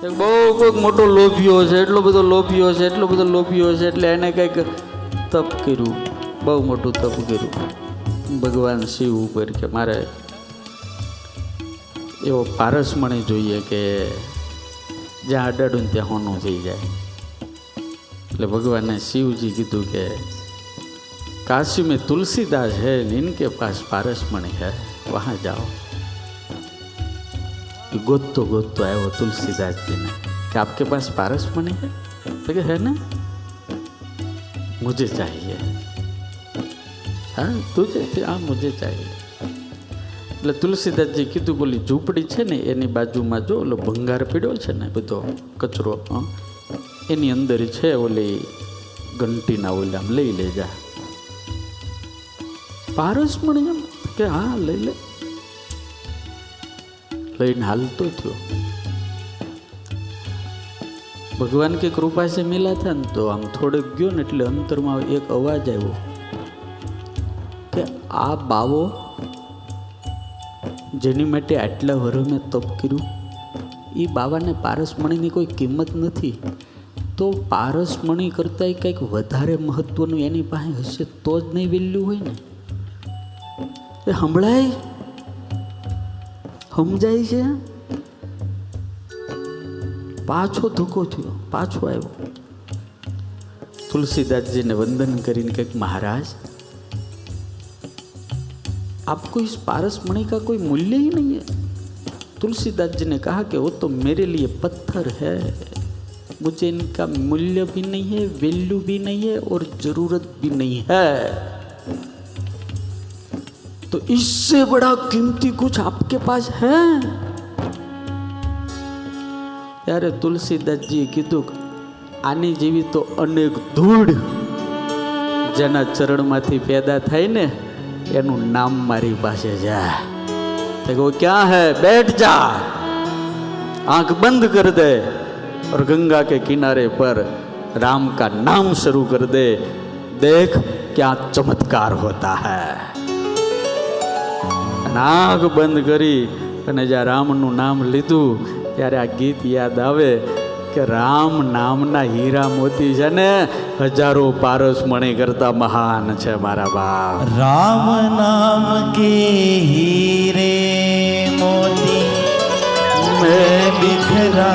એક બહુ કોઈક મોટો લોભિયો છે, એટલો બધો લોભિયો છે, એટલો બધો લોભિયો છે, એટલે એને કંઈક તપ કર્યું, બહુ મોટું તપ કર્યું ભગવાન શિવ ઉપર કે મારે એવો પારસમણી જોઈએ કે જ્યાં અડાડું ત્યાં હોનું થઈ જાય. એટલે ભગવાને શિવજી કીધું કે काशी में तुलसीदास है, इनके पास पारसमणि है, वहाँ जाओ. गोतो गोतो आया वो तुलसीदास जी ने कि आपके पास पारसमणि है? तो है ना, मुझे चाहिए. हाँ तुझे? हाँ मुझे चाहिए. એટલે તુલસીદાસજી કીધું બોલી ઝૂંપડી છે ને એની બાજુમાં જો ઓલો ભંગાર પીડ્યો છે ને બધો કચરો, એની અંદર છે ઓલી ઘંટીના ઓલા લઈ લેજા. પારસમણી એમ કે હા લઈ લે. લઈને હાલતો થયો. ભગવાન की कृपा से मिला था ને તો આમ થોડેક ગયો ને એટલે અંતરમાં એક અવાજ આવ્યો કે આ બાવો જેની માટે આટલા વર્ષ મેં તપ કર્યું એ બાવાને પારસમણીની કોઈ કિંમત નથી, તો પારસમણી કરતાં કંઈક વધારે મહત્વનું એની પાસે હશે તો જ નહીં વેલ્યુ હોય ને. એ સંભળાય, સમજાય છે. પાછો ધક્કો થયો, પાછો આવ્યો. तुलसीदास ने वंदन કરીને કહે महाराज आपको इस पारसमणि का कोई मूल्य ही नहीं है. तुलसीदास जी ने कहा कि वो तो मेरे लिए पत्थर है, मुझे इनका मूल्य भी नहीं है, वैल्यू भी नहीं है और ज़रूरत भी नहीं है. तो इससे बड़ा कीमती कुछ आपके पास है? यार तुलसीदास जी कीधु आनी जेवी तो अनेक धूड़ जेना चरण माथी पैदा थाय ने एनु नाम मारी पासे जा. देखो क्या है, बैठ जा, आंख बंद कर दे और गंगा के किनारे पर राम का नाम शुरू कर दे, देख क्या चमत्कार होता है. आंख बंद करी અને જ્યાં રામનું નામ લીધું ત્યારે આ ગીત યાદ આવે કે રામ નામના હીરા મોતી છે ને હજારો પારસમણી કરતા મહાન છે મારા બાપ. राम नाम के हीरे मोती मैं बिखरा